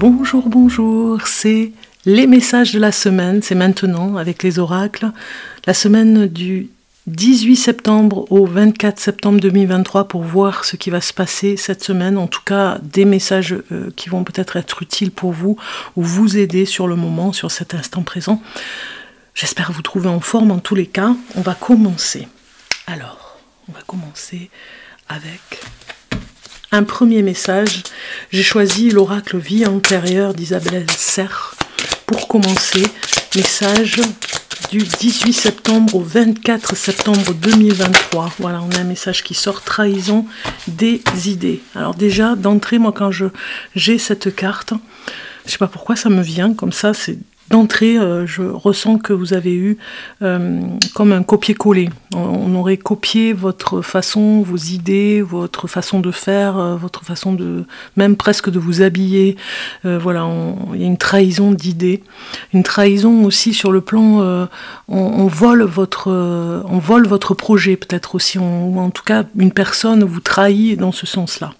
Bonjour, bonjour, c'est les messages de la semaine, c'est maintenant avec les oracles, la semaine du 18 septembre au 24 septembre 2023 pour voir ce qui va se passer cette semaine, en tout cas des messages qui vont peut-être être utiles pour vous ou vous aider sur le moment, sur cet instant présent. J'espère vous trouver en forme en tous les cas. On va commencer. Alors, on va commencer avec un premier message. J'ai choisi l'oracle Vie antérieure d'Isabelle Serre pour commencer. Message du 18 septembre au 24 septembre 2023. Voilà, on a un message qui sort, trahison des idées. Alors déjà, d'entrée, moi quand j'ai cette carte, je sais pas pourquoi ça me vient comme ça, c'est d'entrée, je ressens que vous avez eu comme un copier-coller. On aurait copié votre façon, vos idées, votre façon de faire, votre façon de, même presque de vous habiller. Voilà, il y a une trahison d'idées. Une trahison aussi sur le plan, on vole votre projet peut-être aussi, ou en tout cas une personne vous trahit dans ce sens-là.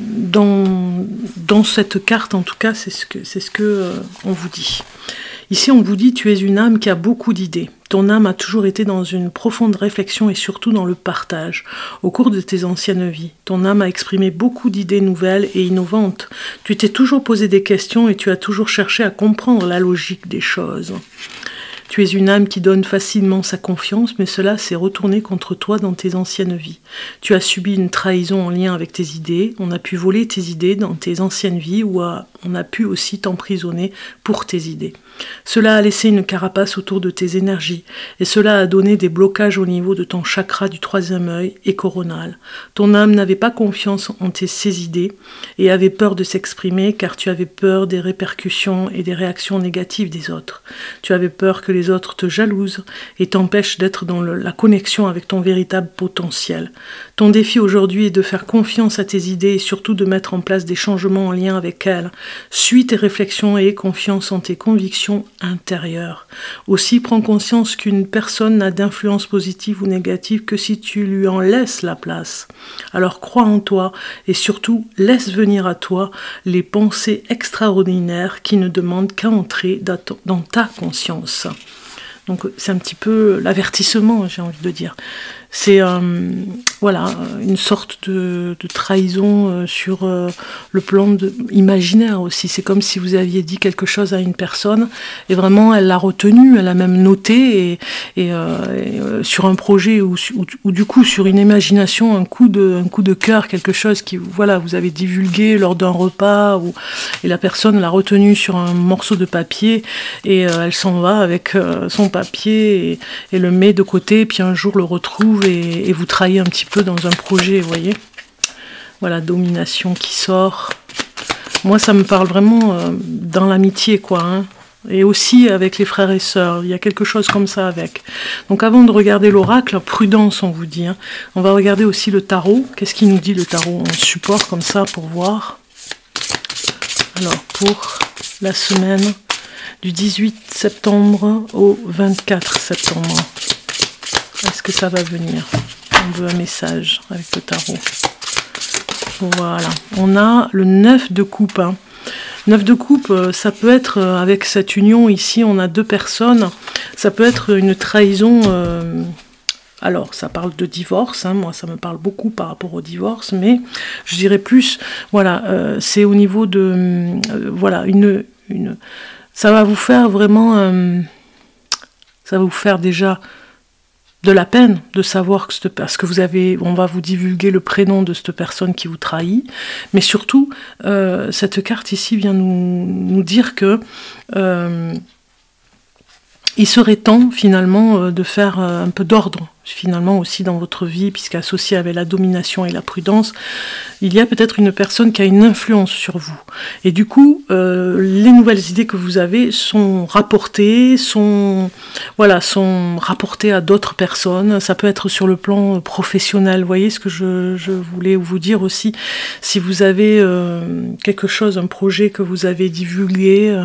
Dans cette carte, en tout cas, c'est ce que on vous dit. Ici, on vous dit, tu es une âme qui a beaucoup d'idées. Ton âme a toujours été dans une profonde réflexion et surtout dans le partage. Au cours de tes anciennes vies, ton âme a exprimé beaucoup d'idées nouvelles et innovantes. Tu t'es toujours posé des questions et tu as toujours cherché à comprendre la logique des choses. Tu es une âme qui donne facilement sa confiance, mais cela s'est retourné contre toi dans tes anciennes vies. Tu as subi une trahison en lien avec tes idées, on a pu voler tes idées dans tes anciennes vies ou on a pu aussi t'emprisonner pour tes idées. Cela a laissé une carapace autour de tes énergies et cela a donné des blocages au niveau de ton chakra du troisième œil et coronal. Ton âme n'avait pas confiance en ces idées et avait peur de s'exprimer car tu avais peur des répercussions et des réactions négatives des autres. Tu avais peur que les autres te jalousent et t'empêchent d'être dans la connexion avec ton véritable potentiel. Ton défi aujourd'hui est de faire confiance à tes idées et surtout de mettre en place des changements en lien avec elles. Suis tes réflexions et aie confiance en tes convictions intérieures. Aussi, prends conscience qu'une personne n'a d'influence positive ou négative que si tu lui en laisses la place. Alors crois en toi et surtout laisse venir à toi les pensées extraordinaires qui ne demandent qu'à entrer dans ta conscience. Donc c'est un petit peu l'avertissement, j'ai envie de dire. C'est voilà, une sorte de trahison sur le plan imaginaire aussi. C'est comme si vous aviez dit quelque chose à une personne et vraiment elle l'a retenu, elle a même noté et sur un projet ou du coup sur une imagination, un coup de cœur, quelque chose qui voilà, vous avez divulgué lors d'un repas et la personne l'a retenu sur un morceau de papier et elle s'en va avec son papier et le met de côté, puis un jour le retrouve et vous trahissez un petit peu dans un projet, vous voyez. Voilà, domination qui sort. Moi, ça me parle vraiment dans l'amitié, quoi, hein. Et aussi avec les frères et sœurs, il y a quelque chose comme ça avec. Donc avant de regarder l'oracle, prudence, on vous dit, hein. On va regarder aussi le tarot. Qu'est-ce qu'il nous dit le tarot en support, comme ça, pour voir. Alors, pour la semaine du 18 septembre au 24 septembre. Est-ce que ça va venir? On veut un message avec le tarot. Voilà. On a le 9 de coupe. 9 de coupe, ça peut être, avec cette union ici, on a deux personnes. Ça peut être une trahison. Alors, ça parle de divorce. Hein, moi, ça me parle beaucoup par rapport au divorce. Mais je dirais plus, voilà, c'est au niveau de... voilà, ça va vous faire vraiment... ça va vous faire déjà... de la peine de savoir que parce que on va vous divulguer le prénom de cette personne qui vous trahit, mais surtout cette carte ici vient nous dire que il serait temps finalement de faire un peu d'ordre finalement aussi dans votre vie, puisqu'associé avec la domination et la prudence, il y a peut-être une personne qui a une influence sur vous. Et du coup, les nouvelles idées que vous avez sont rapportées, sont rapportées à d'autres personnes. Ça peut être sur le plan professionnel. Vous voyez ce que je voulais vous dire aussi. Si vous avez quelque chose, un projet que vous avez divulgué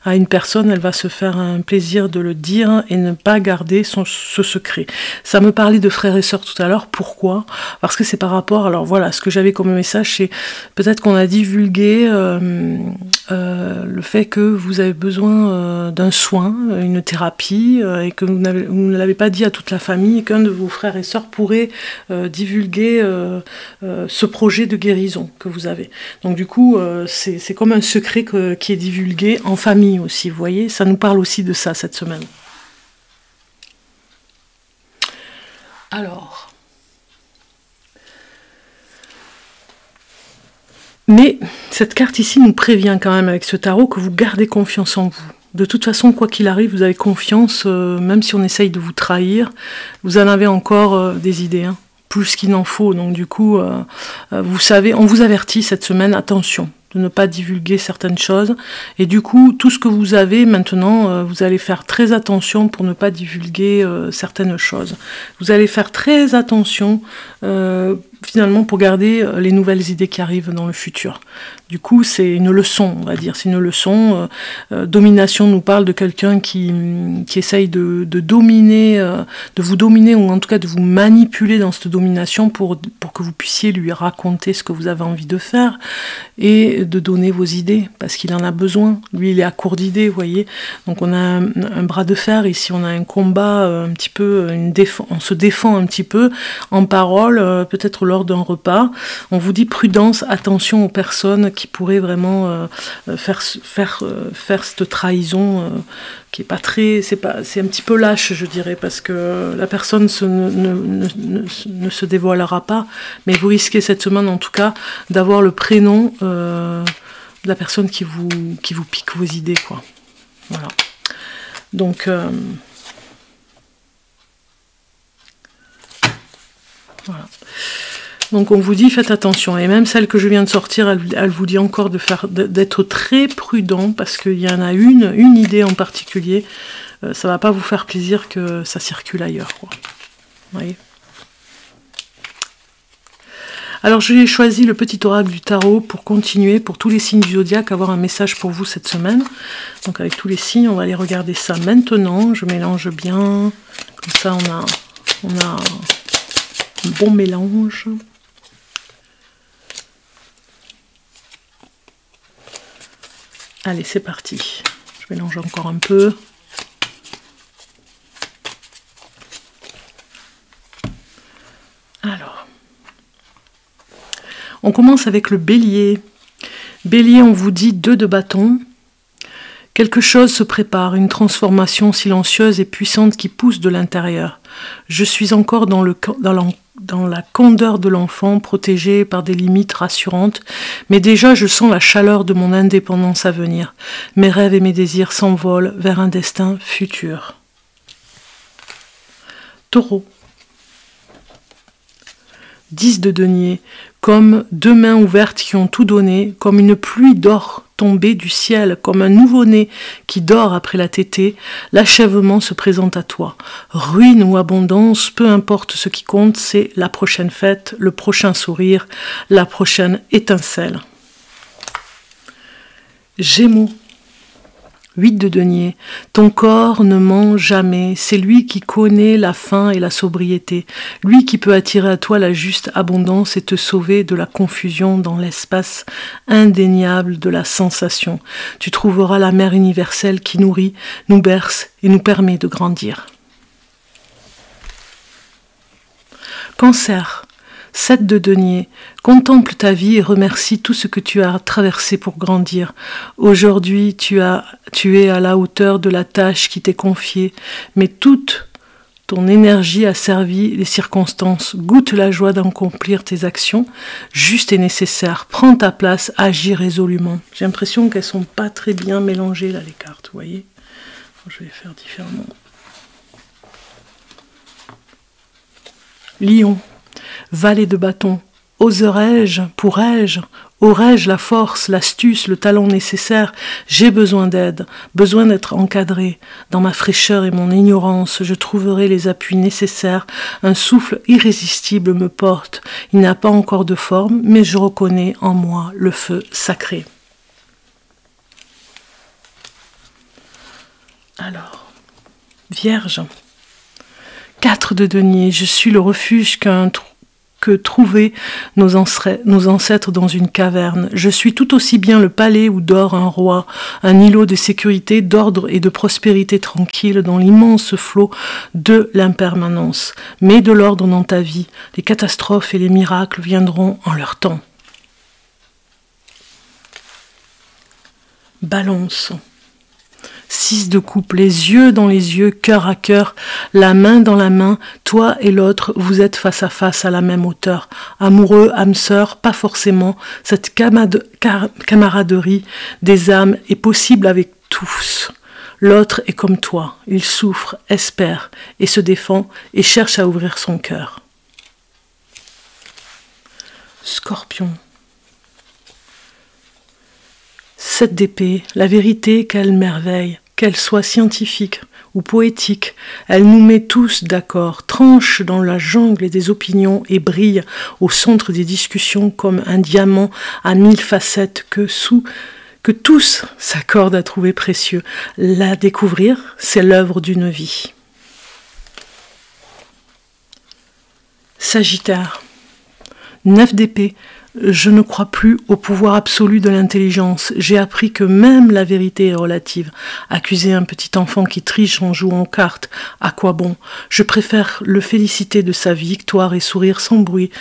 à une personne, elle va se faire un plaisir de le dire et ne pas garder ce secret. Ça me parlait de frères et sœurs tout à l'heure. Pourquoi? Parce que c'est par rapport, alors voilà, ce que j'avais comme message, c'est peut-être qu'on a divulgué le fait que vous avez besoin d'un soin, une thérapie, et que vous ne l'avez pas dit à toute la famille, et qu'un de vos frères et sœurs pourrait divulguer ce projet de guérison que vous avez. Donc du coup, c'est comme un secret qui est divulgué en famille aussi, vous voyez, ça nous parle aussi de ça cette semaine. Alors, mais cette carte ici nous prévient quand même avec ce tarot que vous gardez confiance en vous. De toute façon, quoi qu'il arrive, vous avez confiance, même si on essaye de vous trahir, vous en avez encore des idées, hein, plus qu'il n'en faut. Donc du coup, vous savez, on vous avertit cette semaine, attention, de ne pas divulguer certaines choses. Et du coup, tout ce que vous avez maintenant, vous allez faire très attention pour ne pas divulguer certaines choses. Vous allez faire très attention finalement pour garder les nouvelles idées qui arrivent dans le futur. Du coup, c'est une leçon, on va dire, c'est une leçon. Domination nous parle de quelqu'un qui essaye de dominer, de vous dominer, ou en tout cas de vous manipuler dans cette domination pour que vous puissiez lui raconter ce que vous avez envie de faire et de donner vos idées, parce qu'il en a besoin. Lui, il est à court d'idées, vous voyez. Donc on a un bras de fer, ici on a un combat, un petit peu, on se défend un petit peu en parole, peut-être lors d'un repas. On vous dit prudence, attention aux personnes qui pourraient vraiment faire cette trahison qui est pas très, c'est un petit peu lâche, je dirais, parce que la personne ne se dévoilera pas, mais vous risquez cette semaine en tout cas d'avoir le prénom de la personne qui vous pique vos idées, quoi. Voilà. Donc voilà. Donc on vous dit faites attention, et même celle que je viens de sortir, elle vous dit encore d'être très prudent, parce qu'il y en a une idée en particulier, ça va pas vous faire plaisir que ça circule ailleurs, quoi. Vous voyez. Alors j'ai choisi le petit oracle du tarot pour continuer, pour tous les signes du zodiaque, avoir un message pour vous cette semaine. Donc avec tous les signes, on va aller regarder ça maintenant. Je mélange bien, comme ça on a un bon mélange. Allez, c'est parti. Je mélange encore un peu. Alors, on commence avec le bélier. Bélier, on vous dit 2 de bâton. Quelque chose se prépare, une transformation silencieuse et puissante qui pousse de l'intérieur. Je suis encore dans la candeur de l'enfant, protégé par des limites rassurantes, mais déjà je sens la chaleur de mon indépendance à venir. Mes rêves et mes désirs s'envolent vers un destin futur. Taureau. 10 de denier, comme 2 mains ouvertes qui ont tout donné, comme une pluie d'or tombée du ciel, comme un nouveau-né qui dort après la tétée, l'achèvement se présente à toi. Ruine ou abondance, peu importe ce qui compte, c'est la prochaine fête, le prochain sourire, la prochaine étincelle. Gémeaux. 8 de denier. Ton corps ne ment jamais. C'est lui qui connaît la faim et la sobriété. Lui qui peut attirer à toi la juste abondance et te sauver de la confusion dans l'espace indéniable de la sensation. Tu trouveras la mère universelle qui nourrit, nous berce et nous permet de grandir. Cancer. 7 de denier. Contemple ta vie et remercie tout ce que tu as traversé pour grandir. Aujourd'hui, tu es à la hauteur de la tâche qui t'est confiée, mais toute ton énergie a servi les circonstances. Goûte la joie d'accomplir tes actions, juste et nécessaire. Prends ta place, agis résolument. J'ai l'impression qu'elles sont pas très bien mélangées là, les cartes, vous voyez. Je vais faire différemment. Lion. Valet de bâton, oserais-je, pourrais-je, aurais-je la force, l'astuce, le talent nécessaire? J'ai besoin d'aide, besoin d'être encadré. Dans ma fraîcheur et mon ignorance, je trouverai les appuis nécessaires. Un souffle irrésistible me porte. Il n'a pas encore de forme, mais je reconnais en moi le feu sacré. Alors, Vierge. 4 de denier, je suis le refuge que trouvaient nos ancêtres dans une caverne. Je suis tout aussi bien le palais où dort un roi, un îlot de sécurité, d'ordre et de prospérité tranquille dans l'immense flot de l'impermanence. Mets de l'ordre dans ta vie, les catastrophes et les miracles viendront en leur temps. Balance. 6 de coupe, les yeux dans les yeux, cœur à cœur, la main dans la main, toi et l'autre, vous êtes face à face à la même hauteur. Amoureux, âme sœur, pas forcément, cette camaraderie des âmes est possible avec tous. L'autre est comme toi, il souffre, espère et se défend et cherche à ouvrir son cœur. Scorpion. 7 d'épée, la vérité, quelle merveille, qu'elle soit scientifique ou poétique, elle nous met tous d'accord, tranche dans la jungle des opinions et brille au centre des discussions comme un diamant à 1000 facettes que tous s'accordent à trouver précieux. La découvrir, c'est l'œuvre d'une vie. Sagittaire. 9 d'épée. Je ne crois plus au pouvoir absolu de l'intelligence. J'ai appris que même la vérité est relative. Accuser un petit enfant qui triche en jouant aux cartes, à quoi bon? Je préfère le féliciter de sa victoire et sourire sans bruit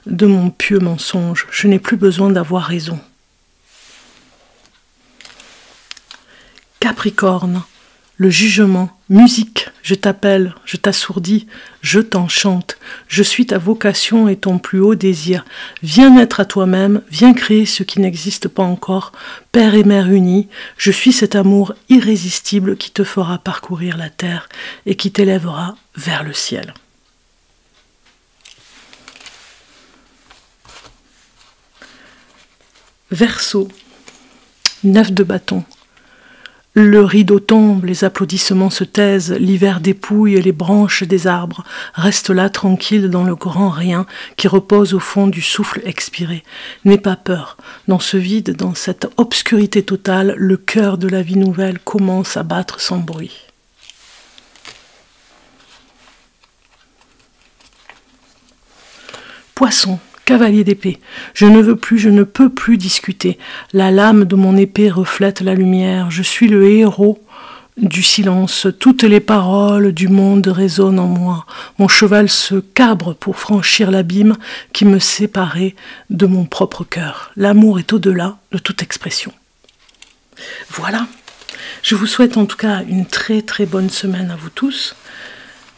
de mon pieux mensonge. Je n'ai plus besoin d'avoir raison. Capricorne. Le jugement, musique, je t'appelle, je t'assourdis, je t'enchante, je suis ta vocation et ton plus haut désir. Viens naître à toi-même, viens créer ce qui n'existe pas encore, père et mère unis, je suis cet amour irrésistible qui te fera parcourir la terre et qui t'élèvera vers le ciel. Verseau, 9 de bâton. Le rideau tombe, les applaudissements se taisent, l'hiver dépouille les branches des arbres, reste là tranquille dans le grand rien qui repose au fond du souffle expiré. N'aie pas peur, dans ce vide, dans cette obscurité totale, le cœur de la vie nouvelle commence à battre sans bruit. Poisson. Cavalier d'épée, je ne peux plus discuter. La lame de mon épée reflète la lumière. Je suis le héros du silence. Toutes les paroles du monde résonnent en moi. Mon cheval se cabre pour franchir l'abîme qui me séparait de mon propre cœur. L'amour est au-delà de toute expression. Voilà. Je vous souhaite en tout cas une très très bonne semaine à vous tous.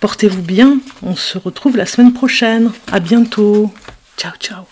Portez-vous bien. On se retrouve la semaine prochaine. À bientôt. Ciao, ciao.